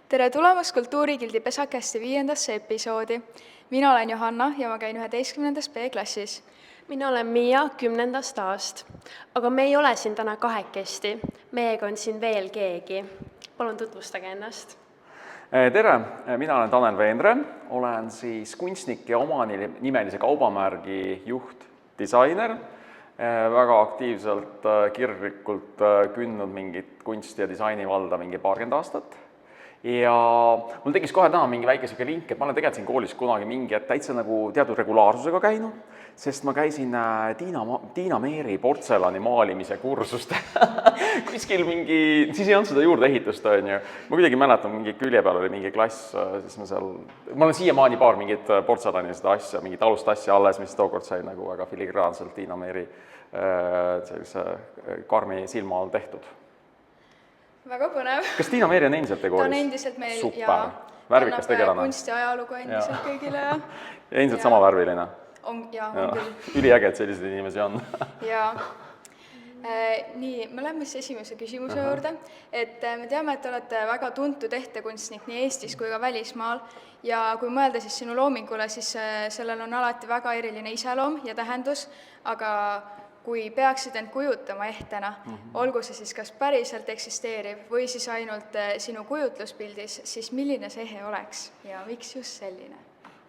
Tere tulemast Kultuurigildi Pesakeste 5. episoodi. Mina olen Johanna ja ma käin 11. B-klassis. Mina olen Miia 10. A-st, aga me ei ole siin täna kahekesti. Meiega on siin veel keegi. Palun tutvustage ennast. Tere, mina olen Tanel Veendre, olen siis kunstnik ja omanimelise kaubamärgi juht, disainer, väga aktiivselt, kirglikult kündnud mingit kunsti ja disaini valda mingi 20 aastat. Ja mul tekkis kohe täna mingi väike siuke link, et ma olen tegelikult siin koolis kunagi mingi täitsa nagu teatud regulaarsusega käinud, sest ma käisin Tiina Meeri portselani maalimise kursust. Kuskil mingi, siis ei olnud seda juurdeehitust, on ju. Ma kuidagi mäletan, mingi külje peal oli mingi klass, siis ma olen siiamaani paar mingit portselani seda asja, mingit alust asja alles, mis tookord sai nagu väga filigraanselt Tiina Meeri sellise karmi silma all tehtud. Väga põnev. Kas Tiina Meeri on endiselt te koolis? Ta on endiselt meil Super. Värvikas tegelane. Kunsti ajalugu endiselt kõigile. Ja endiselt sama värviline. On küll. Üliäge, et selliseid inimesi on. Ja. Nii, me läheme siis esimese küsimuse juurde. Et me teame, et te olete väga tuntud ehtekunstnik nii Eestis kui ka välismaal. Ja kui mõelda siis sinu loomingule, siis sellel on alati väga eriline iseloom ja tähendus, aga kui peaksid end kujutama ehtena, olgu see siis kas päriselt eksisteeriv või siis ainult sinu kujutluspildis, siis milline see ehe oleks ja miks just selline?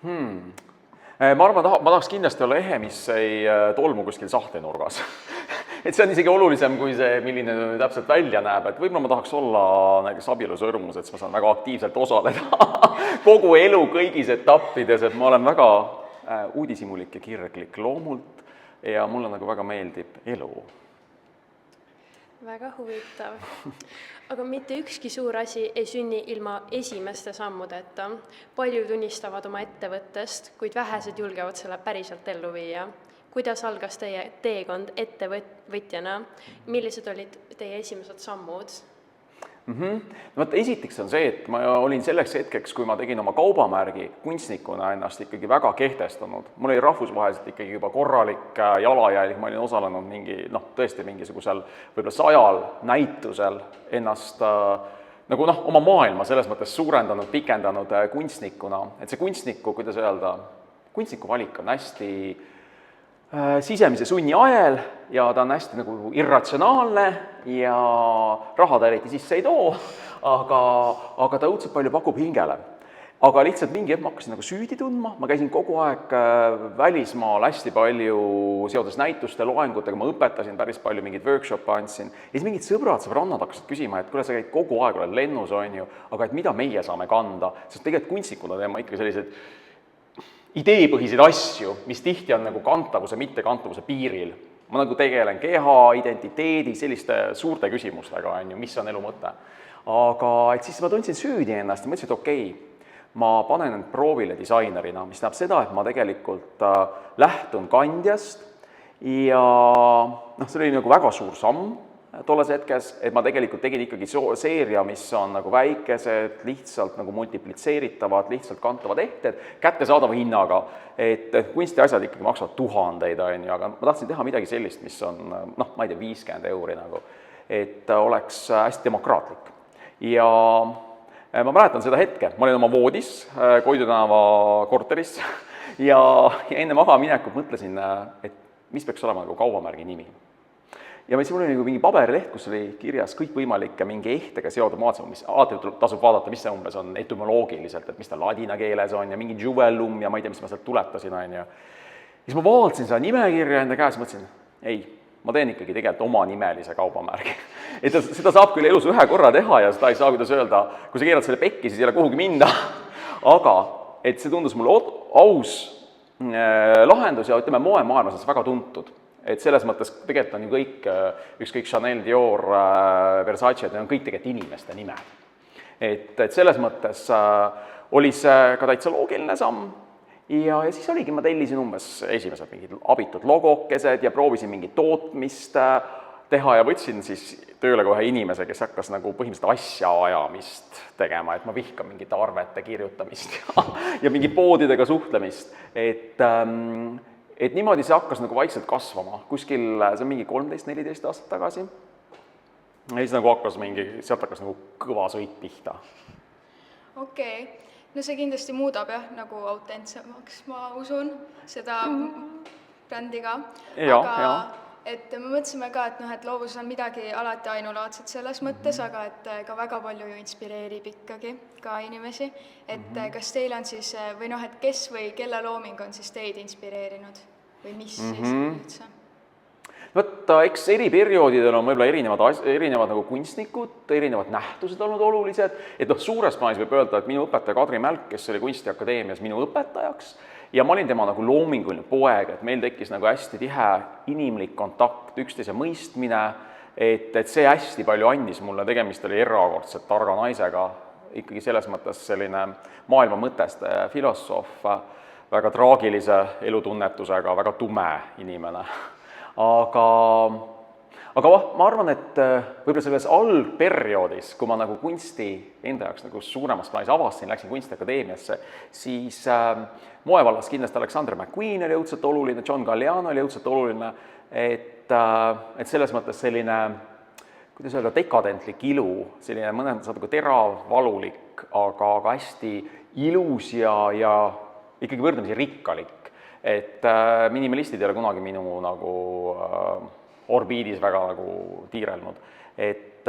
Ma arvan, ma tahaks kindlasti olla ehe, mis ei tolmu kuskil sahtlinurgas. Et see on isegi olulisem kui see, milline täpselt välja näeb, et võib-olla ma tahaks olla näiteks abielusõrmus, et ma saan väga aktiivselt osaleda kogu elu kõigis etappides, et ma olen väga uudishimulik ja kirglik loomult, ja mulle nagu väga meeldib elu. Väga huvitav. Aga mitte ükski suur asi ei sünni ilma esimeste sammudeta. Paljud unistavad oma ettevõttest, kuid vähesed julgevad selle päriselt ellu viia. Kuidas algas teie teekond ettevõtjana? Millised olid teie esimesed sammud? Esiteks on see, et ma olin selleks hetkeks, kui ma tegin oma kaubamärgi kunstnikuna ennast ikkagi väga kehtestanud. Mul oli rahvusvaheliselt ikkagi juba korralik jalajälg, ma olin osalenud tõesti mingisugusel võib-olla 100 näitusel ennast nagu oma maailma selles mõttes suurendanud, pikendanud kunstnikuna. Et see kunstniku, kuidas öelda, kunstniku valik on hästi sisemise sunni ajel ja ta on hästi nagu irratsionaalne ja raha ta eriti sisse ei too, aga ta õudselt palju pakub hingele. Aga lihtsalt mingi hetk ma hakkasin nagu süüdi tundma, ma käisin kogu aeg välismaal hästi palju seoses näituste, loengutega, ma õpetasin päris palju, mingid workshop'e andsin ja siis mingid sõbrannad hakkasid küsima, et kuule, sa käid kogu aeg, oled lennus, on ju, aga et mida meie saame kanda, sest tegelikult kunstnikuna teeme ikka sellised ideepõhiseid asju, mis tihti on nagu kantavuse, mittekantavuse piiril. Ma nagu tegelen keha, identiteedi, selliste suurte küsimustega, on ju, mis on elu mõte. Aga et siis ma tundsin süüdi ennast ja mõtlesin, et okei, ma panen end proovile disainerina, mis näeb seda, et ma tegelikult lähtun kandjast ja see oli nagu väga suur samm tolles hetkes, et ma tegelikult tegin ikkagi seeria, mis on nagu väikesed, lihtsalt nagu multiplitseeritavad, lihtsalt kantavad ehted, kättesaadava hinnaga, et kunstiasjad ikkagi maksavad tuhandeid, on ju, aga ma tahtsin teha midagi sellist, mis on, ma ei tea, 50 euri nagu, et oleks hästi demokraatlik. Ja ma mäletan seda hetke, ma olin oma voodis Koidu tänava korteris ja enne maha minekut mõtlesin, et mis peaks olema nagu kaubamärgi nimi. Ja mul oli mingi paberileht, kus oli kirjas kõikvõimalike mingi ehtega seotud maatsevad, mis tasub vaadata, mis see umbes on etümoloogiliselt, et mis ta ladina keeles on ja mingi juvellum ja ma ei tea, mis ma sealt tuletasin, on ju. Ja siis ma vaatasin seda nimekirja enda käes ja mõtlesin, ei, ma teen ikkagi tegelikult oma nimelise kaubamärgi. Et seda saab küll elus ühe korra teha ja seda ei saa, kuidas öelda, kui sa keerad selle pekki, siis ei ole kuhugi minna. Aga et see tundus mulle aus lahendus ja ütleme, moemaailmas on see väga tuntud. Et selles mõttes tegelikult on ju kõik Chanel, Dior, Versace, on kõik tegelikult inimeste nimed. Et selles mõttes oli see ka täitsa loogiline samm ja siis oligi, ma tellisin umbes esimesed mingid abitud logokesed ja proovisin mingit tootmist teha ja võtsin siis tööle kohe inimese, kes hakkas nagu põhimõtteliselt asja ajamist tegema, et ma vihkan mingite arvete kirjutamist ja mingi poodidega suhtlemist, et niimoodi see hakkas nagu vaikselt kasvama, kuskil see on mingi 13-14 aastat tagasi. Ja siis nagu sealt hakkas nagu kõva sõit pihta. okei. No see kindlasti muudab jah, nagu autentsemaks, ma usun, seda brändi ka. Jaa, aga jaa. et me mõtlesime ka, et noh, et loovus on midagi alati ainulaadset selles mõttes, aga et ka väga palju ju inspireerib ikkagi ka inimesi. Et kas teil on siis, või noh, et kes või kelle looming on siis teid inspireerinud või mis siis üldse? Võtta, eks eri perioodidel on võib-olla erinevad nagu kunstnikud, erinevad nähtused olnud olulised, et noh, suures plaanis võib öelda, et minu õpetaja Kadri Mälk, kes oli Kunstiakadeemias minu õpetajaks, ja ma olin tema nagu loominguline poeg, et meil tekkis nagu hästi tihe inimlik kontakt, üksteise mõistmine, et see hästi palju andis mulle, tegemist oli erakordselt targa naisega, ikkagi selles mõttes selline maailma mõtestaja ja filosoof, väga traagilise elutunnetusega, väga tume inimene. Aga ma arvan, et võib-olla selles algperioodis, kui ma nagu kunsti enda jaoks nagu suuremas plaanis avastasin, läksin Kunstiakadeemiasse, siis moevallas kindlasti Alexander McQueen oli õudselt oluline, John Galliano oli õudselt oluline, et selles mõttes selline, kuidas öelda, dekadentlik ilu, selline mõnes mõttes nagu terav, valulik, aga hästi ilus ja ikkagi võrdlemisi rikkalik. Et minimalistid ei ole kunagi minu nagu orbiidis väga nagu tiirelnud. Et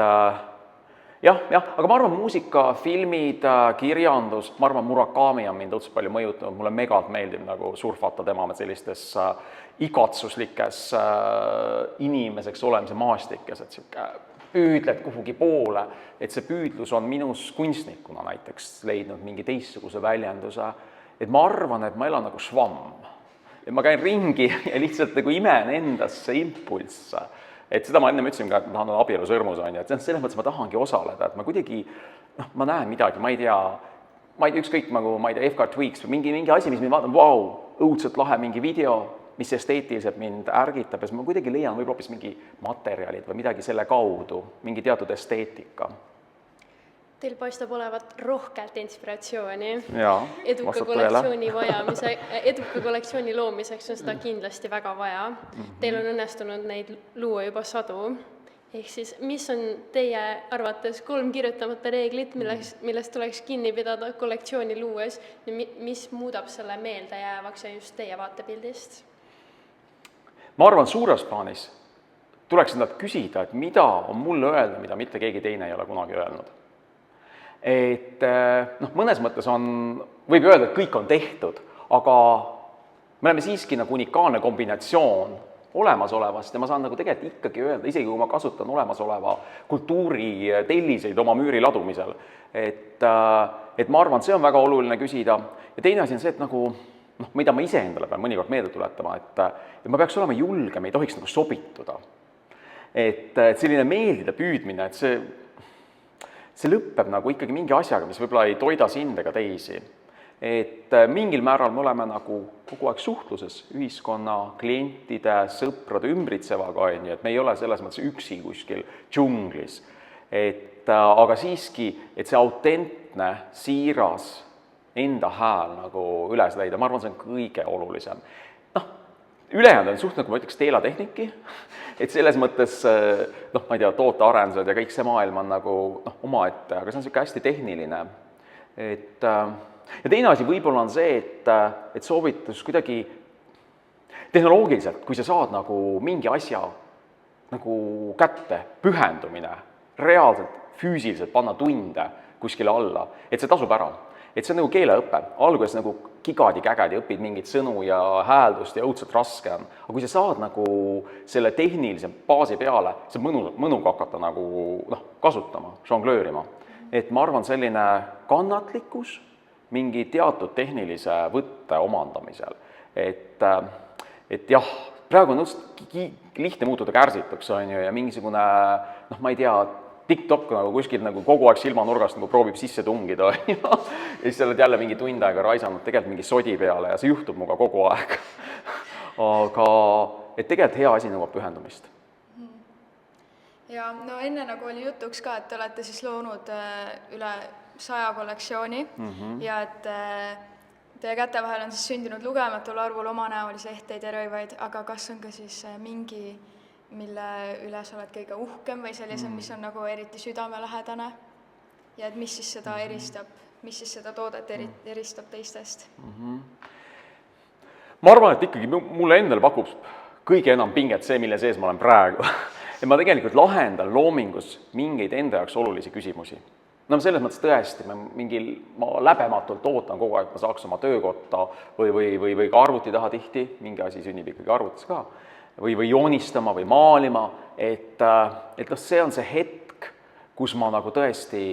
jah, aga ma arvan, muusika, filmid, kirjandus, ma arvan, Murakami on mind õudselt palju mõjutanud, mulle megalt meeldib nagu surfata tema sellistes igatsuslikes inimeseks olemise maastikes, et sihuke püüdled kuhugi poole, et see püüdlus on minus kunstnikuna näiteks leidnud mingi teistsuguse väljenduse, et ma arvan, et ma elan nagu švamm. Et ma käin ringi ja lihtsalt nagu imen endasse impulsse. Et seda ma enne ütlesin ka, et ma tahan olla abielusõrmus, et selles mõttes ma tahangi osaleda, et ma kuidagi, ma näen midagi, ma ei tea, ükskõik nagu, ma ei tea, FK Tweaks või mingi asi, mis mind vaatan, vau, õudselt lahe mingi video, mis esteetiliselt mind ärgitab ja siis ma kuidagi leian võib-olla hoopis mingi materjalid või midagi selle kaudu, mingi teatud esteetika. Teil paistab olevat rohkelt inspiratsiooni. Jaa, eduka kollektsiooni loomiseks on seda kindlasti väga vaja. Teil on õnnestunud neid luua juba sadu. Ehk siis, mis on teie arvates 3 kirjutamata reeglit, millest tuleks kinni pidada kollektsiooni luues ja mis muudab selle meeldejäävaks ja just teie vaatepildist? Ma arvan, suures plaanis tuleks endalt küsida, et mida on mulle öelda, mida mitte keegi teine ei ole kunagi öelnud. Et noh, mõnes mõttes võib öelda, et kõik on tehtud, aga me oleme siiski nagu unikaalne kombinatsioon olemasolevast ja ma saan nagu tegelikult ikkagi öelda, isegi kui ma kasutan olemasoleva kultuuri telliseid oma müüri ladumisel, et ma arvan, see on väga oluline küsida ja teine asi on see, et nagu mida ma ise endale pean mõnikord meelde tuletama, et ma peaks olema julge, me ei tohiks nagu sobituda. Et selline meeldida püüdmine, et see lõpeb nagu ikkagi mingi asjaga, mis võib-olla ei toida sind ega teisi. Et mingil määral me oleme nagu kogu aeg suhtluses ühiskonna, klientide, sõprade ümbritsevaga, et me ei ole selles mõttes üksi kuskil džunglis. Aga siiski, et see autentne, siiras enda hääl nagu üles leida, ma arvan, see on kõige olulisem. Ülejäänud on suht nagu ma ütleks teelatehniki, et selles mõttes, ma ei tea, tootearendused ja kõik see maailm on nagu omaette, aga see on selline hästi tehniline. Ja teine asi võib-olla on see, et soovitus kuidagi tehnoloogiliselt, kui sa saad nagu mingi asja nagu kätte, pühendumine, reaalselt, füüsiliselt panna tunde kuskile alla, et see tasub ära. Et see on nagu keeleõpe, alguses nagu kigadi-kägadi õpid mingit sõnu ja hääldust ja õudselt raske on. Aga kui sa saad nagu selle tehnilise baasi peale, see on mõnuga hakata nagu kasutama, žonglöörima. Et ma arvan selline kannatlikkus mingi teatud tehnilise võtte omandamisel. Et jah, praegu on lihtne muutuda kärsituks ja mingisugune, ma ei tea, TikTok nagu kuskil nagu kogu aeg silmanurgast nagu proovib sisse tungida ja siis oled jälle mingi tund aega raisanud tegelikult mingi sodi peale ja see juhtub muga kogu aeg. Aga et tegelikult hea asi nõuab pühendumist. Ja enne nagu oli jutuks ka, et te olete siis loonud üle 100 kollektsiooni ja et teie käte vahel on siis sündinud lugematul arvul omanäolisi ehteid ja rõivaid, aga kas on ka siis mingi mille üle sa oled kõige uhkem või sellisem, mis on nagu eriti südamelähedane? ja et mis siis seda eristab, mis siis seda toodet eristab teistest. Ma arvan, et ikkagi mulle endale pakub kõige enam pinget see, mille sees ma olen praegu. Et ma tegelikult lahendan loomingus mingeid enda jaoks olulisi küsimusi. No selles mõttes tõesti, ma läbematult ootan kogu aeg, et ma saaks oma töökotta või ka arvuti taha tihti, mingi asi sünnib ikkagi arvutis ka, või joonistama või maalima, et see on see hetk, kus ma nagu tõesti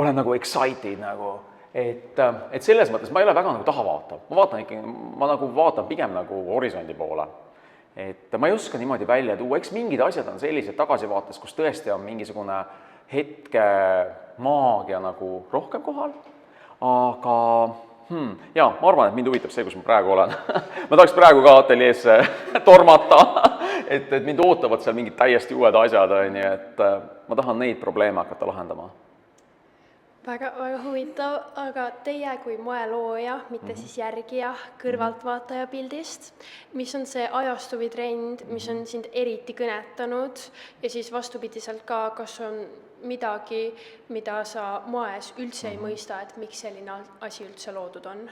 olen nagu excited nagu, et selles mõttes ma ei ole väga nagu tahavaatav, ma nagu vaatan pigem nagu horisondi poole. Et ma ei oska niimoodi välja tuua, eks mingid asjad on sellised tagasivaates, kus tõesti on mingisugune hetke maagia nagu rohkem kohal, aga jaa, ma arvan, et mind huvitab see, kus ma praegu olen. Ma tahaks praegu ka ateljeesse tormata, et mind ootavad seal mingid täiesti uued asjad, nii et ma tahan neid probleeme hakata lahendama. Väga huvitav, aga teie kui moelooja, mitte siis järgija, kõrvaltvaataja pildist, mis on see ajastu või trend, mis on sind eriti kõnetanud ja siis vastupidiselt ka, kas on midagi, mida sa moes üldse ei mõista, et miks selline asi üldse loodud on?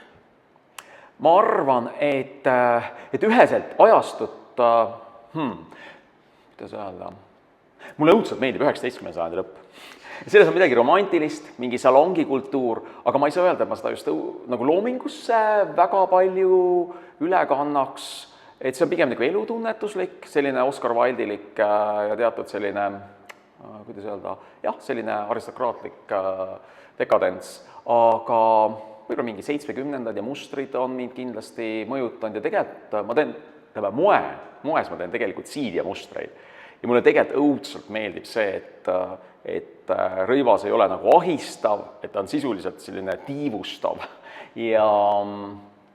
Ma arvan, et üheselt ajastut, kuidas öelda, mulle õudselt meeldib 19. sajandi lõpp. Selles on midagi romantilist, mingi salongikultuur, aga ma ei saa öelda, et ma seda just nagu loomingusse väga palju üle kannaks, et see on pigem nagu elutunnetuslik, selline Oscar Wilde'ilik ja teatud selline, kuidas öelda, jah, selline aristokraatlik dekadents, aga võib-olla mingi 70-ndad ja mustrid on mind kindlasti mõjutanud ja tegelikult ma teen, moes ma teen tegelikult siidiamustreid. Ja mulle tegelikult õudselt meeldib see, et rõivas ei ole nagu ahistav, et ta on sisuliselt selline tiivustav ja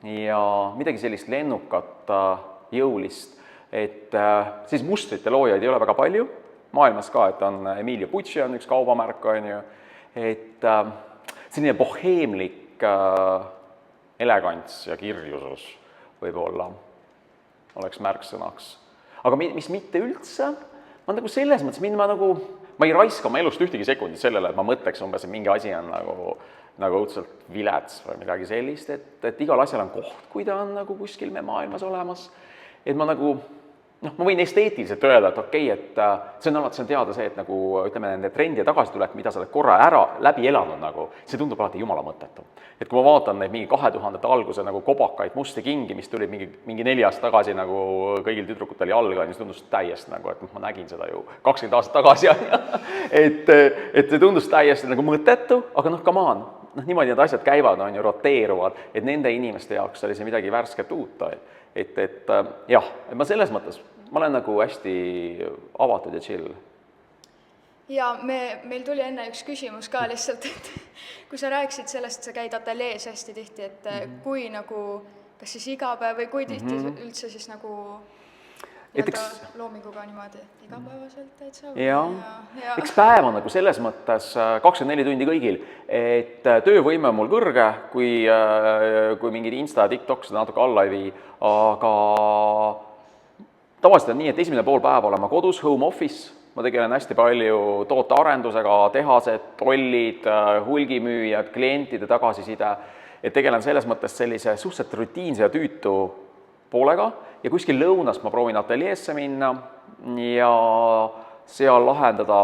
midagi sellist lennukat, jõulist, et siis mustrite loojaid ei ole väga palju, maailmas ka, et on Emilio Pucci on üks kaubamärk, on ju, et selline boheemlik elegants ja kirjusus võib-olla oleks märksõnaks. Aga mis mitte üldse, ma nagu selles mõttes, ma ei raiska oma elust ühtegi sekundit sellele, et ma mõtleks umbes, et mingi asi on nagu õudselt vilets või midagi sellist, et igal asjal on koht, kui ta on nagu kuskil me maailmas olemas, et ma nagu, ma võin esteetiliselt öelda, et okei, et see on teada see, et nagu ütleme nende trendide tagasitulek, mida sa oled korra läbi elanud nagu, see tundub alati jumala mõttetu. Et kui ma vaatan neid mingi 2000-ndate alguse nagu kobakaid musti kingi, mis tuli mingi 4 aastat tagasi nagu kõigil tüdrukutel jalga, siis tundus täiesti nagu, et ma nägin seda ju 20 aastat tagasi, et see tundus täiesti nagu mõttetu, aga come on, niimoodi need asjad käivad, on ju, roteeruvad, et nende inimeste jaoks oli see midagi värsket uut. Et jah, ma selles mõttes, ma olen nagu hästi avatud ja chill. Ja meil tuli enne üks küsimus ka lihtsalt, et kui sa rääkisid sellest, sa käid ateljees hästi tihti, et kui nagu, kas siis iga päev või kui tihti üldse siis nagu loominguga niimoodi igapäevaselt täitsa? Jah, eks päev on nagu selles mõttes 24 tundi kõigil, et töövõime on mul kõrge, kui mingid Insta ja TikTok seda natuke alla ei vii, aga tavaliselt on nii, et esimene pool päeva olen ma kodus, home office, ma tegelen hästi palju tootearendusega, tehased, tollid, hulgimüüjad, klientide tagasiside, et tegelen selles mõttes sellise suhteliselt rutiinse ja tüütu poolega ja kuskil lõunast ma proovin ateljeesse minna ja seal lahendada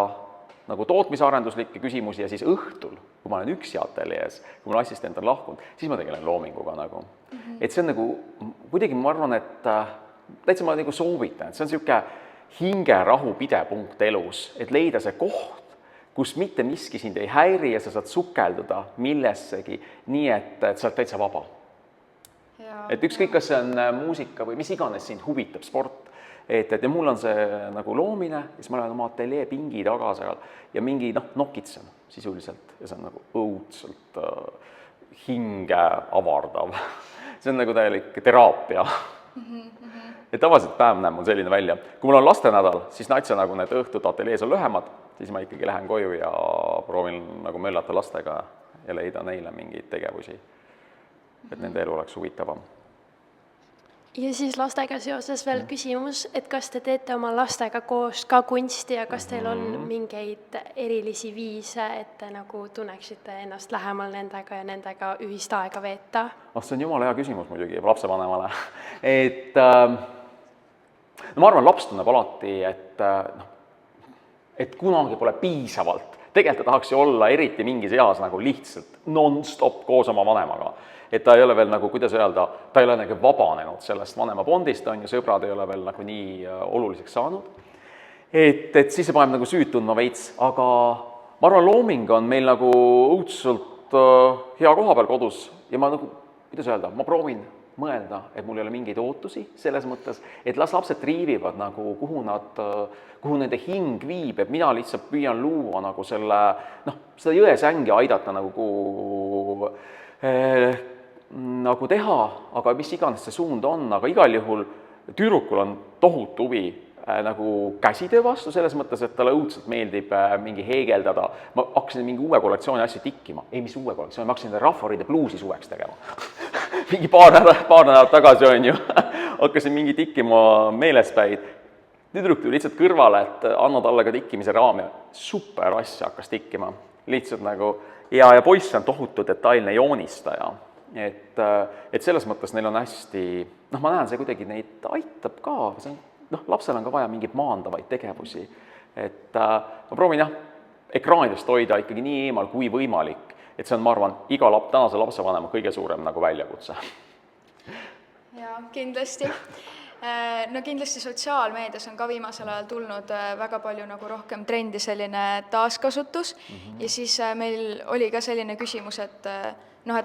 nagu tootmisarenduslikke küsimusi ja siis õhtul, kui ma olen üksi ateljees, kui mul assistent on lahkunud, siis ma tegelen loominguga nagu. Et see on nagu, kuidagi ma arvan, et täitsa ma nagu soovitan, et see on niisugune hingerahu pidepunkt elus, et leida see koht, kus mitte miski sind ei häiri ja sa saad sukelduda millessegi, nii et sa oled täitsa vaba. Et ükskõik, kas see on muusika või mis iganes sind huvitab, sport, et mul on see nagu loomine, siis ma olen oma ateljee pingi taga seal ja mingi nokitsen sisuliselt ja see on nagu õudselt hinge avardav. See on nagu täielik teraapia. Et tavaliselt päev näeb mul selline välja. Kui mul on lastenädal, siis natsa nagu need õhtud ateljees on lühemad, siis ma ikkagi lähen koju ja proovin nagu möllata lastega ja leida neile mingeid tegevusi, et nende elu oleks huvitavam. ja siis lastega seoses veel küsimus, et kas te teete oma lastega koos ka kunsti ja kas teil on mingeid erilisi viise, et te nagu tunneksite ennast lähemal nendega ja nendega ühist aega veeta? See on jumala hea küsimus muidugi lapsevanemale. No ma arvan, laps tunneb alati, et kunagi pole piisavalt. Tegelikult ta tahaks ju olla eriti mingis eas nagu lihtsalt non-stop koos oma vanemaga. Et ta ei ole veel nagu, kuidas öelda, ta ei ole nagu vabanenud sellest vanema bondist, on ju, sõbrad ei ole veel nagu nii oluliseks saanud. Et siis see paneb nagu süüd tundma veits, aga ma arvan, looming on meil nagu õudselt hea koha peal kodus ja ma nagu, kuidas öelda, ma proovin mõelda, et mul ei ole mingeid ootusi selles mõttes, et las lapsed triivivad nagu, kuhu nende hing viib, et mina lihtsalt püüan luua nagu selle, seda jõesängi aidata nagu teha, aga mis iganes see suund on, aga igal juhul tüdrukul on tohutu huvi nagu käsitöö vastu, selles mõttes, et talle õudselt meeldib mingi heegeldada. Ma hakkasin mingi uue kollektsiooni asja tikkima. Ei, mis uue kollektsiooni, ma hakkasin Rahvariide bluusi suveks tegema. Mingi paar nädalat tagasi on ju. Hakkasin mingi tikkima meelespäid. Tüdruk tuli lihtsalt kõrvale, et anna talle ka tikkimise raami. Super asja hakkas tikkima. Lihtsalt nagu, ja poiss on tohutu detailne joonistaja. Et selles mõttes neil on hästi, ma näen, see kuidagi neid aitab ka, see on lapsel on ka vaja mingeid maandavaid tegevusi. Et ma proovin ekraanidest hoida ikkagi nii eemal kui võimalik, et see on, ma arvan, iga tänase lapsevanema kõige suurem nagu väljakutse. Ja kindlasti. No kindlasti sotsiaalmeedias on ka viimasel ajal tulnud väga palju nagu rohkem trendi selline taaskasutus ja siis meil oli ka selline küsimus, et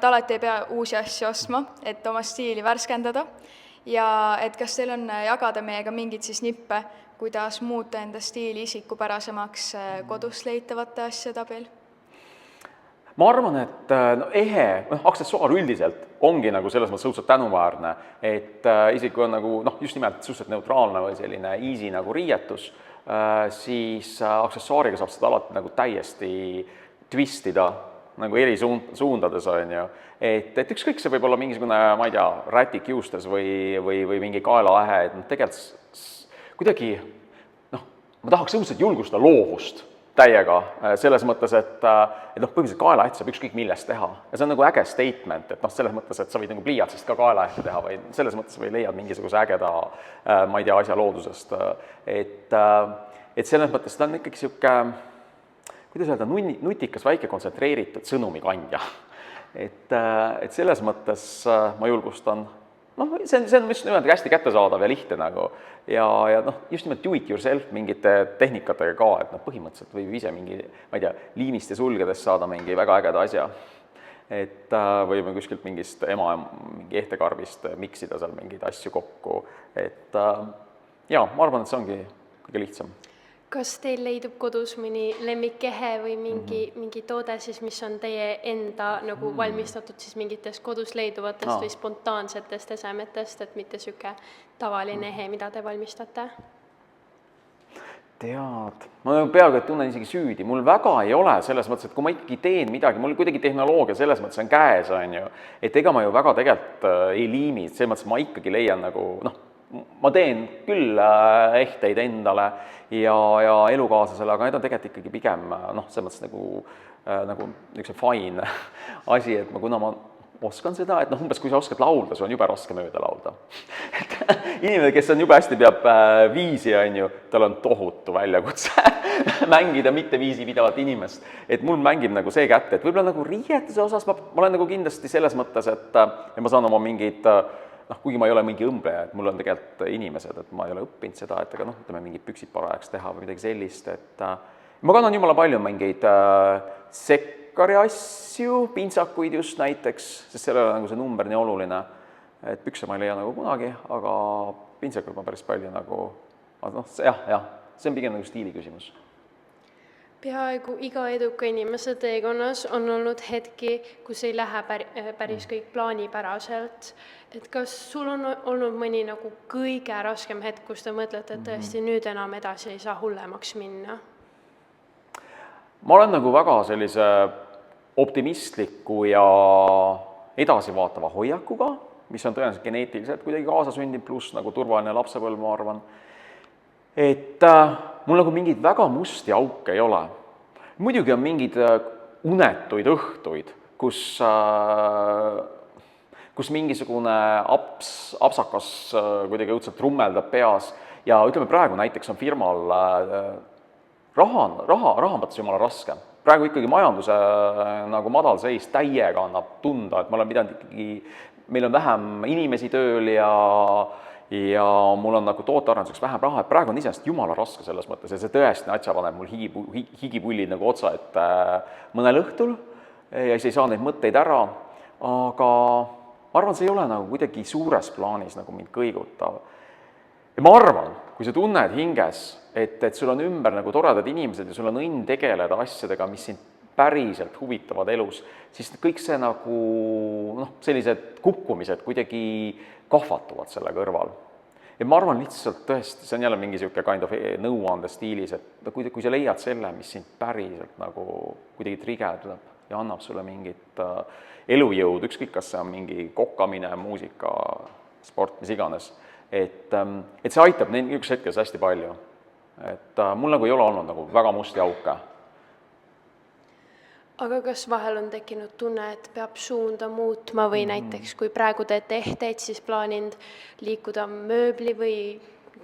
alati ei pea uusi asju ostma, et oma stiili värskendada. Ja et kas teil on jagada meiega mingid siis nippe, kuidas muuta enda stiili isikupärasemaks kodus leitavate asjade abil? Ma arvan, et aksessuaar üldiselt ongi nagu selles mõttes suhteliselt tänuväärne, et isegi kui on nagu, just nimelt suhteliselt neutraalne või selline easy nagu riietus, siis aksessuaariga saab seda alati nagu täiesti twistida nagu eri suundades on ju. Et ükskõik see võib olla mingisugune, ma ei tea, rätik juustes või mingi kaelaähe, et tegelikult kuidagi, ma tahaks õudselt julgustada loovust täiega, selles mõttes, et põhimõtteliselt kaelaäht saab ükskõik millest teha. Ja see on nagu äge statement, et selles mõttes, et sa võid nagu pliiatsist ka kaelaähte teha või selles mõttes või leiad mingisuguse ägeda, ma ei tea, asja loodusest. Et selles mõttes ta on ikkagi sihuke, kuidas öelda, nutikas, väike kontsentreeritud sõnumikandja. Et selles mõttes ma julgustan, see on just nimelt hästi kättesaadav ja lihtne nagu ja just nimelt do it yourself mingite tehnikatega ka, et põhimõtteliselt võib ise mingi, ma ei tea, liimist ja sulgedest saada mingi väga ägeda asja. Et võime kuskilt mingist mingi ehtekarbist miksida seal mingeid asju kokku, et ma arvan, et see ongi kõige lihtsam. Kas teil leidub kodus mõni lemmikehe või mingi toode siis, mis on teie enda nagu valmistatud siis mingitest kodus leiduvatest või spontaansetest esemetest, et mitte sihuke tavaline ehe, mida te valmistate? Tead, ma peaaegu, et tunnen isegi süüdi, mul väga ei ole selles mõttes, et kui ma ikkagi teen midagi, mul kuidagi tehnoloogia selles mõttes on käes, on ju, et ega ma ju väga tegelikult ei liimi, selles mõttes ma ikkagi leian nagu, ma teen küll ehteid endale ja elukaaslasele, aga need on tegelikult ikkagi pigem selles mõttes nagu üks fine asi, et kuna ma oskan seda, et umbes kui sa oskad laulda, sul on jube raske mööda laulda. Inimene, kes on jube hästi peab viisi, on ju, tal on tohutu väljakutse mängida mitte viisi pidavat inimest. Et mul mängib nagu see kätte, et võib-olla nagu riietuse osas ma olen nagu kindlasti selles mõttes, et ma saan oma mingid kuigi ma ei ole mingi õmbleja, et mul on tegelikult inimesed, et ma ei ole õppinud seda, et ütleme mingid püksid parajaks teha või midagi sellist, et ma kannan jumala palju mingeid sekkari asju, pintsakuid just näiteks, sest sellele nagu see number nii oluline, et pükse ma ei leia nagu kunagi, aga pintsakuid ma päris palju nagu, see on pigem nagu stiili küsimus. Peaaegu iga eduka inimese teekonnas on olnud hetki, kus ei lähe päris kõik plaanipäraselt. Et kas sul on olnud mõni nagu kõige raskem hetk, kus te mõtlete, et tõesti nüüd enam edasi ei saa hullemaks minna? Ma olen nagu väga sellise optimistliku ja edasivaatava hoiakuga mis on tõenäoliselt geneetiliselt kuidagi kaasasündinud, pluss nagu turvaline lapsepõlv, ma arvan. Et mul nagu mingeid väga musti auke ei ole. Muidugi on mingid unetuid õhtuid, kus mingisugune apsakas kuidagi õudselt rummeldab peas ja ütleme, praegu näiteks on firmal raha mõttes jumala raske. Praegu ikkagi majanduse nagu madal seis täiega annab tunda, et ma olen pidanud ikkagi, meil on vähem inimesi tööl ja mul on nagu tootearenduseks vähem raha, et praegu on iseenesest jumala raske selles mõttes ja see tõesti natsa paneb mul higipullid nagu otsa, et mõnel õhtul ja siis ei saa neid mõtteid ära, aga ma arvan, see ei ole nagu kuidagi suures plaanis nagu mind kõigutav. Ja ma arvan, kui sa tunned hinges, et sul on ümber nagu toredad inimesed ja sul on õnn tegeleda asjadega, mis sind päriselt huvitavad elus, siis kõik see nagu sellised kukkumised kuidagi kahvatuvad selle kõrval. Ja ma arvan lihtsalt tõesti, see on jälle mingi siuke kind of nõuande stiilis, et kui sa leiad selle, mis sind päriselt nagu kuidagi trigerdab ja annab sulle mingit elujõud, ükskõik kas see on mingi kokkamine, muusika, sport, mis iganes, et see aitab üks hetkes hästi palju. Et mul nagu ei ole olnud nagu väga musti auke. Aga kas vahel on tekkinud tunne, et peab suunda muutma või näiteks kui praegu teete ehteid, siis plaaninud liikuda mööbli või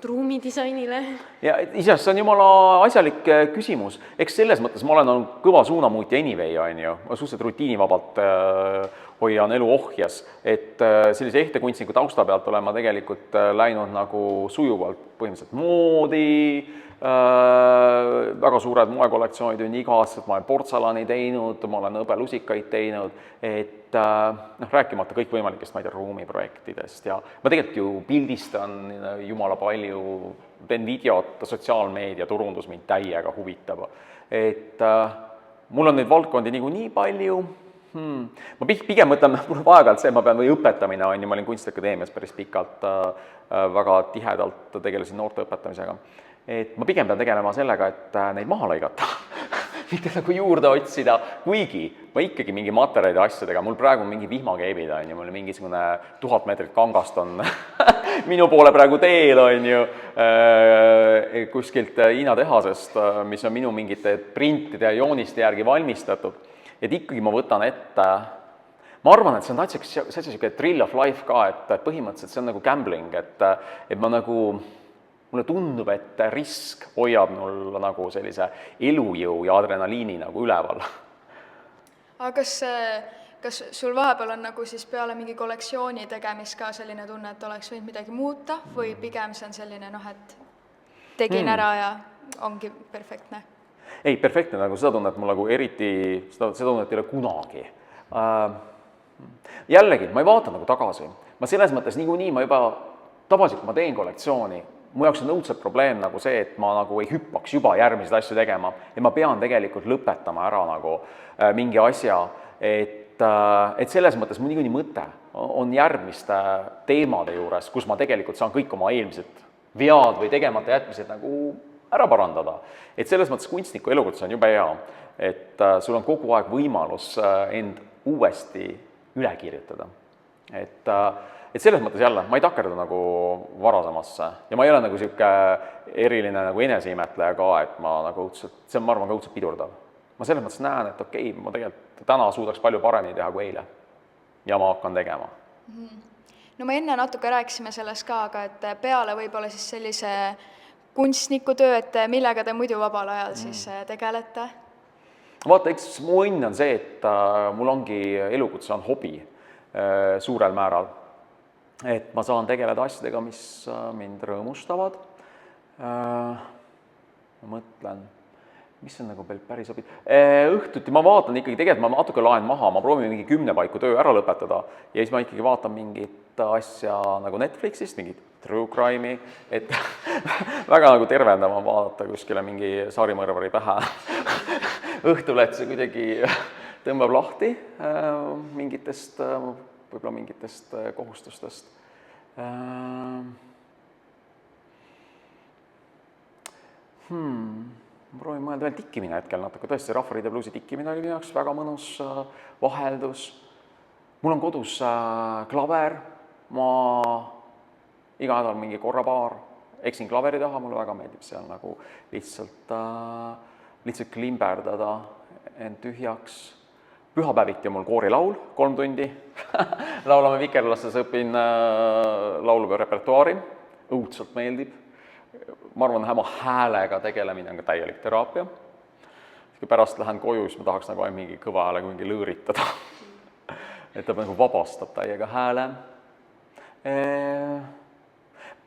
ruumidisainile? Ja iseenesest see on jumala asjalik küsimus. Eks selles mõttes ma olen olnud kõva suunamuutja anyway, on ju. Ma suhteliselt rutiinivabalt hoian elu ohjas, et sellise ehtekunstniku tausta pealt olen ma tegelikult läinud nagu sujuvalt põhimõtteliselt moodi, väga suured moekollektsioonid on iga-aastaselt, ma olen portsalani teinud, ma olen hõbelusikaid teinud, et rääkimata kõikvõimalikest, ma ei tea, ruumiprojektidest ja ma tegelikult ju pildistan jumala palju, teen videot, sotsiaalmeedia, turundus mind täiega huvitab, et mul on neid valdkondi nii palju. Ma pigem mõtlen, mul on aeg-ajalt see, ma pean või õpetamine on ju, ma olin Kunstiakadeemias päris pikalt, väga tihedalt tegelesin noorte õpetamisega. Et ma pigem pean tegelema sellega, et neid maha lõigata, mitte nagu juurde otsida, kuigi ma ikkagi mingi materjalide asjadega, mul praegu on mingi vihmakeebid, on ju, mul mingisugune 1000 meetrit kangast on minu poole praegu teel, on ju, kuskilt Hiina tehasest, mis on minu mingite printide ja jooniste järgi valmistatud. Et ikkagi ma võtan ette, ma arvan, et see on selline thrill of life ka, et põhimõtteliselt see on nagu gambling, et ma nagu, mulle tundub, et risk hoiab mul nagu sellise elujõu ja adrenaliini nagu üleval. Aga kas sul vahepeal on nagu siis peale mingi kollektsiooni tegemist ka selline tunne, et oleks võinud midagi muuta või pigem see on selline, et tegin ära ja ongi perfektne? Ei, perfektne, nagu seda tunnet mul nagu eriti, seda tunnet ei ole kunagi. Jällegi, ma ei vaata nagu tagasi. Ma selles mõttes niikuinii ma juba tavaliselt, kui ma teen kollektsiooni, mu jaoks on õudselt probleem nagu see, et ma nagu ei hüppaks juba järgmiseid asju tegema ja ma pean tegelikult lõpetama ära nagu mingi asja, et selles mõttes mu niikuinii mõte on järgmiste teemade juures, kus ma tegelikult saan kõik oma eelmised vead või tegemata jätmised nagu ära parandada. Et selles mõttes kunstniku elukutse on jube hea, et sul on kogu aeg võimalus end uuesti üle kirjutada. Et selles mõttes jälle, ma ei takerdu nagu varasemasse ja ma ei ole nagu siuke eriline nagu eneseimetleja ka, et ma nagu õudselt, see on, ma arvan, ka õudselt pidurdav. Ma selles mõttes näen, et okei, ma tegelikult täna suudaks palju paremini teha kui eile ja ma hakkan tegema. No me enne natuke rääkisime sellest ka, aga et peale võib-olla siis sellise kunstnikutöö, et millega te muidu vabal ajal siis tegelete? Vaata, eks mu õnn on see, et mul ongi elukutse on hobi suurel määral. Et ma saan tegeleda asjadega, mis mind rõõmustavad. Ma mõtlen, mis on nagu päris sobiv. Õhtuti ma vaatan ikkagi, tegelikult ma natuke laen maha, ma proovin mingi 10 paiku töö ära lõpetada ja siis ma ikkagi vaatan mingit asja nagu Netflixist, mingit true crime'i, et väga nagu tervendama vaadata kuskile mingi saarimõrvari pähe. Õhtul, et see kuidagi tõmbab lahti mingitest, võib-olla mingitest kohustustest. Ma proovin mõelda veel tikkimine hetkel natuke, tõesti Rahvariide bluusi tikkimine oli minu jaoks väga mõnus vaheldus. Mul on kodus klaver, ma iga nädal mingi korra-paar eksin klaveri taha, mulle väga meeldib seal nagu lihtsalt klimberdada end tühjaks. Pühapäeviti on mul koorilaul 3 tundi. Laulame Vikerlasses, õpin laulupeo repertuaari, õudselt meeldib. Ma arvan, oma häälega tegelemine on ka täielik teraapia. Kui pärast lähen koju, siis ma tahaks nagu mingi kõva häälega mingi lõõritada. Et ta nagu vabastab täiega hääle.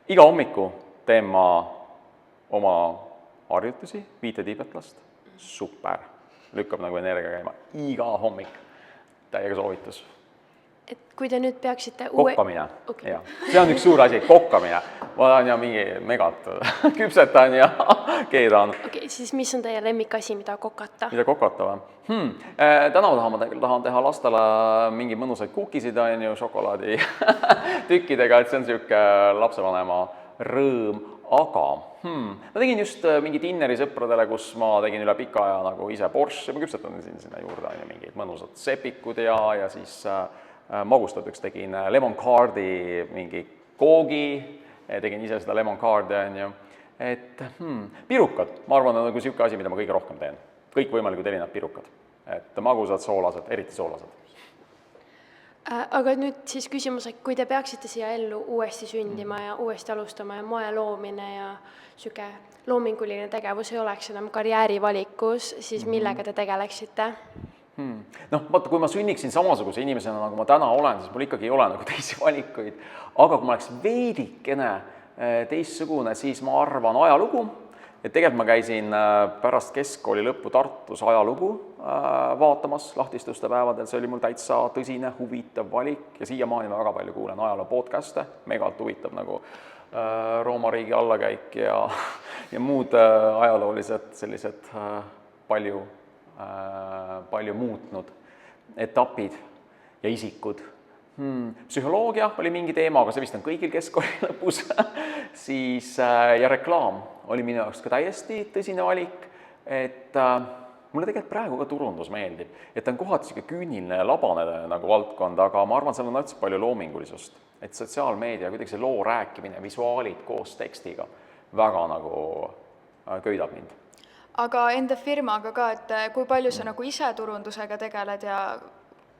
Iga hommiku teen ma oma harjutusi, 5 tiibetlast, super, lükkab nagu energia käima, iga hommik, täiega soovitus. Et kui te nüüd peaksite kokkamine, Okay. jah. See on üks suur asi, kokkamine. Ma olen ja mingi megat küpsetan ja keedan. Okei, siis mis on teie lemmikasi, mida kokata? Mida kokata või? Täna tahan teha lastele mingi mõnusaid kukisid, on ju, šokolaadi tükkidega, et see on niisugune lapsevanema rõõm, aga ma tegin just mingi dinneri sõpradele, kus ma tegin üle pika aja nagu ise borš ja ma küpsetan sinna juurde, on ju, mingid mõnusad sepikud ja siis magustatuseks tegin lemon cardi mingi koogi, tegin ise seda lemon cardi, on ju, et pirukad, ma arvan, on nagu niisugune asi, mida ma kõige rohkem teen. Kõik võimalikud erinevad pirukad, et magusad, soolased, eriti soolased. Aga nüüd siis küsimus, et kui te peaksite siia ellu uuesti sündima ja uuesti alustama ja moe loomine ja niisugune loominguline tegevus ei oleks enam karjäärivalikus, siis millega te tegeleksite? Noh, vaata, kui ma sünniksin samasuguse inimesena, nagu ma täna olen, siis mul ikkagi ei ole nagu teisi valikuid. Aga kui ma oleks veidikene teistsugune, siis ma arvan ajalugu. Et tegelikult ma käisin pärast keskkooli lõppu Tartus ajalugu vaatamas lahtistuste päevadel, see oli mul täitsa tõsine, huvitav valik ja siiamaani ma väga palju kuulen ajaloo podcast'e, megalt huvitab nagu Rooma riigi allakäik ja muud ajaloolised sellised palju muutnud etapid ja isikud. Psühholoogia oli mingi teema, aga see vist on kõigil keskkooli lõpus. Siis, ja reklaam oli minu jaoks ka täiesti tõsine valik, et mulle tegelikult praegu ka turundus meeldib, et ta on kohati siuke küüniline ja labane nagu valdkond, aga ma arvan, seal on üldse palju loomingulisust, et sotsiaalmeedia, kuidagi see loo rääkimine, visuaalid koos tekstiga väga nagu köidab mind. Aga enda firmaga ka, et kui palju sa nagu ise turundusega tegeled ja...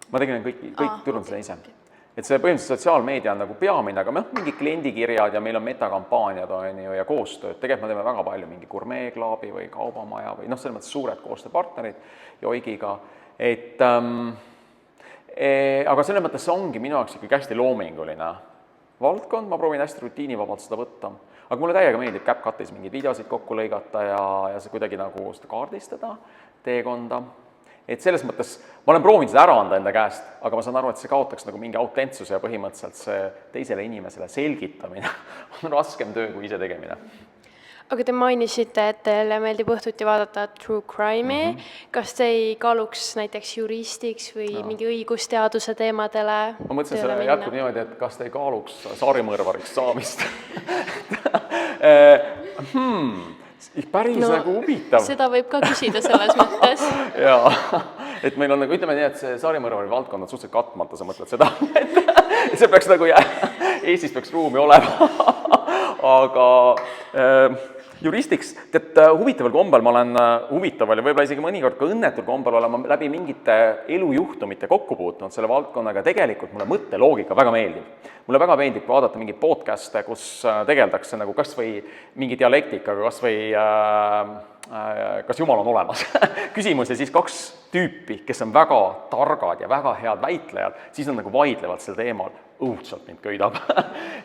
Ma tegelen kõik turundusega ise. Et see põhimõtteliselt sotsiaalmeedia on nagu peamine, aga mingi kliendikirjad ja meil on metakampaaniad on ju ja koostööd. Tegelikult me teeme väga palju mingi gurmeeklaabi või kaubamaja või selles mõttes suured koostööpartnerid Joigiga. Et, aga selles mõttes see ongi minu jaoks ikkagi hästi loominguline valdkond, ma proovin hästi rutiinivabalt seda võtta. Aga mulle täiega meeldib CapCutis mingeid videosid kokku lõigata ja see kuidagi nagu seda kaardistada teekonda. Et selles mõttes, ma olen proovinud seda ära anda enda käest, aga ma saan aru, et see kaotaks nagu mingi autentsuse ja põhimõtteliselt see teisele inimesele selgitamine on raskem töö kui ise tegemine. Aga te mainisite, et teile meeldib õhtuti vaadata True Crime'i. Kas te ei kaaluks näiteks juristiks või mingi õigusteaduse teemadele? Ma mõtlesin, selle jätkub niimoodi, et kas te ei kaaluks saarimõrvariks saamist? Päris nagu huvitav. Seda võib ka küsida selles mõttes. Jaa, et meil on nagu, ütleme nii, et see saarimõrvari valdkond on suhteliselt katmata, sa mõtled seda, et see peaks nagu Eestis peaks ruumi olema, aga juristiks, tead, huvitaval kombel ma olen huvitaval ja võib-olla isegi mõnikord ka õnnetul kombel olema läbi mingite elujuhtumite kokku puutunud selle valdkonnaga, tegelikult mulle mõtteloogika väga meeldib. Mulle väga meeldib vaadata mingeid podcast'e, kus tegeldakse nagu kas või mingi dialektikaga, kas Jumal on olemas. Küsimus ja siis 2 tüüpi, kes on väga targad ja väga head väitlejad, siis on nagu vaidlevad sel teemal, õudselt mind köidab.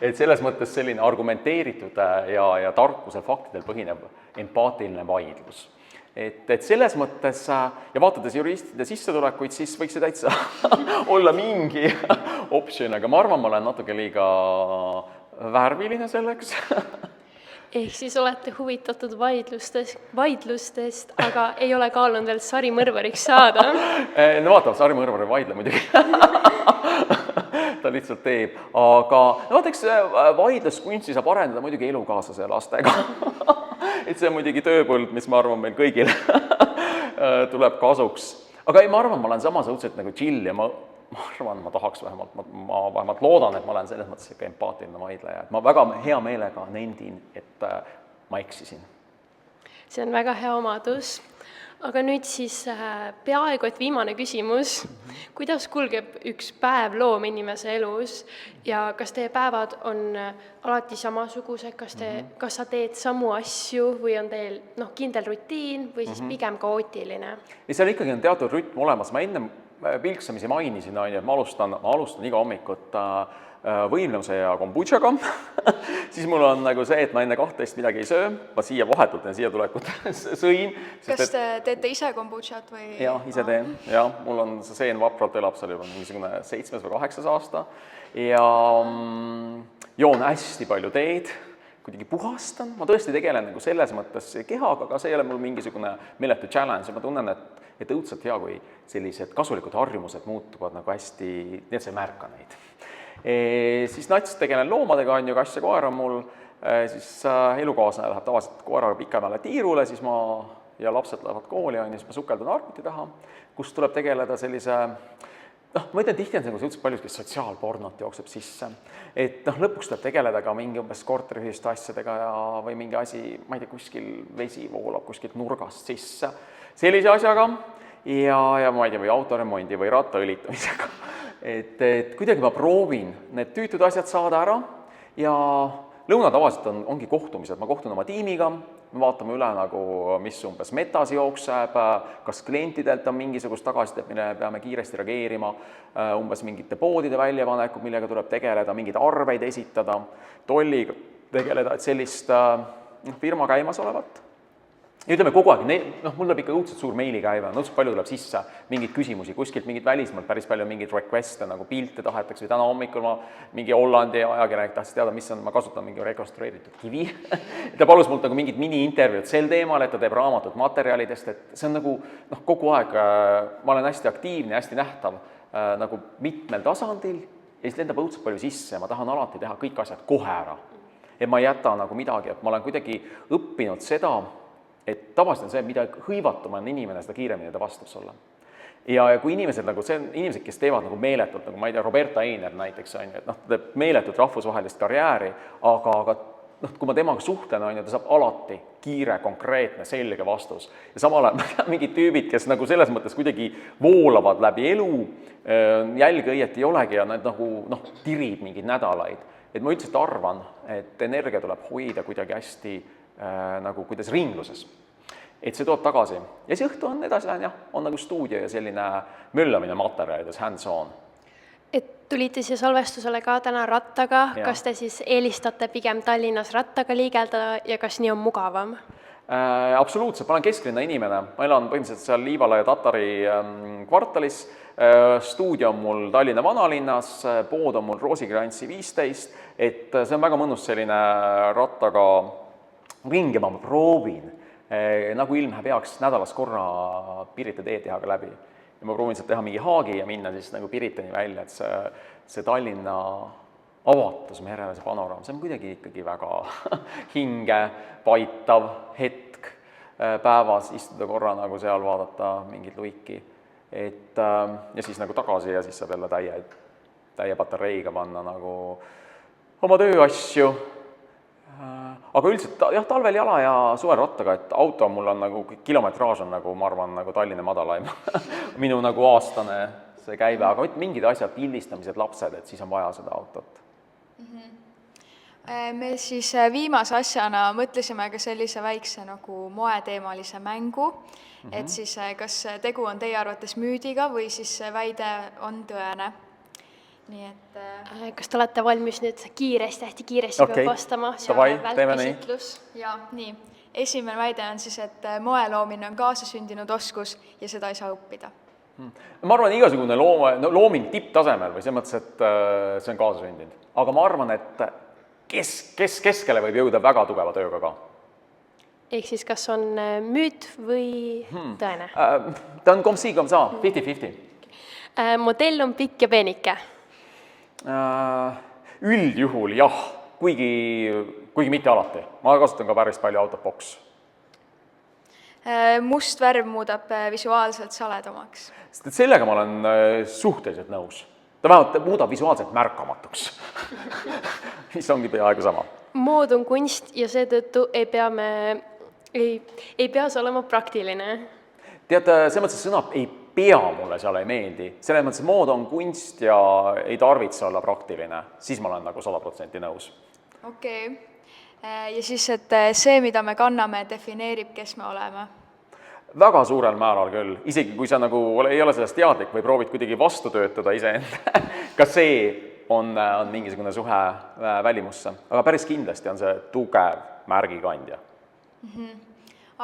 Et selles mõttes selline argumenteeritud ja tarkusel faktidel põhinev empaatiline vaidlus. Et selles mõttes, ja vaatades juristide sissetulekuid, siis võiks see täitsa olla mingi optsioon, aga ma arvan, ma olen natuke liiga värviline selleks. Ehk siis olete huvitatud vaidlustest, aga ei ole kaalunud veel sarimõrvariks saada? No vaatavad, sarimõrvari vaidle muidugi. Ta lihtsalt teeb, aga eks vaidluskunsti saab arendada muidugi elukaaslase lastega. Et see on muidugi tööpõld, mis ma arvan meil kõigil tuleb kasuks. Aga ei, ma arvan, ma olen samas õudselt nagu chill ja ma ma arvan, ma tahaks vähemalt, ma vähemalt loodan, et ma olen selles mõttes ikka empaatiline vaidleja, et ma väga hea meelega nendin, et ma eksisin. See on väga hea omadus. Aga nüüd siis peaaegu et viimane küsimus. Kuidas kulgeb üks päev loomeinimese elus ja kas teie päevad on alati samasugused, kas sa teed samu asju või on teil kindel rutiin või siis pigem kaootiline? Ja seal ikkagi on teatud rütm olemas. Ma enne pilksamisi mainisin, et ma alustan iga hommikut võimlemuse ja kombutšaga, siis mul on nagu see, et ma enne 12 midagi ei söö, ma siia vahetult siia tulekut sõin. Kas te teete ise kombutšat või? Jah, ise teen. Jah, mul on see seen vapralt elab seal juba mingisugune 7. või 8. aasta ja joon hästi palju teed, kuidagi puhastan, ma tõesti tegelen nagu selles mõttes kehaga, aga see ei ole mul mingisugune meeletu challenge ja ma tunnen, et õudselt hea, kui sellised kasulikud harjumused muutuvad nagu hästi, nii et sa ei märka neid. Siis nats tegelen loomadega, on ju, kass ja koer on mul, siis elukaaslane läheb tavaliselt koeraga pikemale tiirule, siis ja lapsed lähevad kooli, on ju, siis ma sukeldan arvuti taha, kus tuleb tegeleda sellise, ma ütlen tihti, nagu sa ütlesid, palju sotsiaalpornot jookseb sisse, et lõpuks tuleb tegeleda ka mingi umbes korteriühiste asjadega või mingi asi, ma ei tea, kuskil vesi voolab kuskilt nurgast sisse, sellise asjaga ja ma ei tea, või autoremondi või ratta õlitamisega. Et kuidagi ma proovin need tüütud asjad saada ära ja lõuna tavaliselt ongi kohtumised, ma kohtun oma tiimiga, me vaatame üle nagu, mis umbes metas jookseb, kas klientidelt on mingisugust tagasisidet, mille peame kiiresti reageerima, umbes mingite poodide väljapanekud, millega tuleb tegeleda, mingeid arveid esitada, tolliga tegeleda, et sellist firma käimas olevat. Ja ütleme kogu aeg, mul tuleb ikka õudselt suur meilikäive, õudselt palju tuleb sisse mingeid küsimusi, kuskilt mingid välismaalt päris palju mingeid requeste, nagu pilte tahetakse või täna hommikul ma mingi Hollandi ajakirjanik tahtis teada, mis on, ma kasutan mingi rekonstrueeritud kivi. Ta palus mult nagu mingid mini-intervjuud sel teemal, et ta teeb raamatut materjalidest, et see on nagu kogu aeg, ma olen hästi aktiivne, hästi nähtav nagu mitmel tasandil ja siis lendab õudselt palju sisse ja ma tahan alati teha kõik asjad kohe ära. Et ma ei jäta nagu midagi, et ma olen kuidagi õppinud seda, et tavaliselt on see, mida hõivatum on inimene, seda kiiremini ta vastab sulle. Ja kui inimesed, nagu see on inimesed, kes teevad nagu meeletult, nagu ma ei tea, Roberta Einer näiteks on ju, et ta teeb meeletult rahvusvahelist karjääri, aga kui ma temaga suhtlen, on ju, ta saab alati kiire, konkreetne, selge vastus. Ja samal ajal mingid tüübid, kes nagu selles mõttes kuidagi voolavad läbi elu, jälge õieti ei olegi ja nad nagu tirib mingeid nädalaid. Et ma üldiselt arvan, et energia tuleb hoida kuidagi hästi nagu kuidas ringluses, et see tuleb tagasi. Ja see õhtu on edasi lähen, on nagu stuudio ja selline möllamine materjalides, hands on. Et tulite siia salvestusele ka täna rattaga, kas te siis eelistate pigem Tallinnas rattaga liigelda ja kas nii on mugavam? Absoluutselt, ma olen kesklinna inimene, ma elan põhimõtteliselt seal Liivala ja Tatari kvartalis, stuudio on mul Tallinna vanalinnas, pood on mul Roosikrantsi 15, et see on väga mõnus selline rattaga ringi, ma proovin, nagu ilm peaks nädalas korra Pirita teed teha ka läbi. Ja ma proovin sealt teha mingi haagi ja minna siis nagu Piritani välja, et see Tallinna avatus merele, see panoraam, see on kuidagi ikkagi väga hinge paitav hetk päevas, istuda korra nagu seal, vaadata mingit luiki. Ja siis nagu tagasi ja siis saab jälle täie patareiga panna nagu oma tööasju. Aga üldiselt talvel jala ja suvel rattaga, et auto mul on nagu, kilometraaž on nagu, ma arvan, nagu Tallinna madalaim. Minu nagu aastane see käive, aga mingid asjad, pildistamised, lapsed, et siis on vaja seda autot. Me siis viimase asjana mõtlesime ka sellise väikse nagu moeteemalise mängu, et siis kas tegu on teie arvates müüdiga või siis väide on tõene. Nii et kas te olete valmis nüüd hästi kiiresti peab vastama? Välkkäsitlus. Ja nii. Esimene väide on siis, et moeloomine on kaasasündinud oskus ja seda ei saa õppida. Ma arvan, igasugune looming tipptasemel või see mõttes, et see on kaasasündinud. Aga ma arvan, et keskele võib jõuda väga tugeva tööga ka. Ehk siis kas on müüt või tõene? Ta on comme si, comme ça, 50-50. Modell on pikk ja peenike? Üldjuhul jah, kuigi mitte alati. Ma kasutan ka päris palju autoboks. Must värv muudab visuaalselt saledamaks. Sest sellega ma olen suhteliselt nõus. ta vähemalt muudab visuaalselt märkamatuks mis ongi peaaegu sama. Mood on kunst ja seetõttu ei pea see olema praktiline. Tead, selles mõttes, et sõna ei pea mulle seal ei meeldi. Selles mõttes, et mood on kunst ja ei tarvitse olla praktiline. Siis ma olen nagu 100% nõus. Okei. Ja siis, et see, mida me kanname, defineerib, kes me oleme. Väga suurel määral küll. Isegi kui sa nagu ei ole sellest teadlik või proovid kuidagi vastu töötada iseenda, ka see on mingisugune suhe välimusse. Aga päris kindlasti on see tugev märgikandja.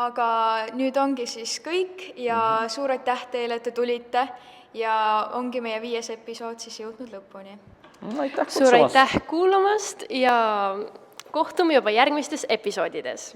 Aga nüüd ongi siis kõik ja suur aitäh teile, et te tulite ja ongi meie 5. episood siis jõudnud lõpuni. Suur aitäh kuulamast ja kohtume juba järgmistes episoodides.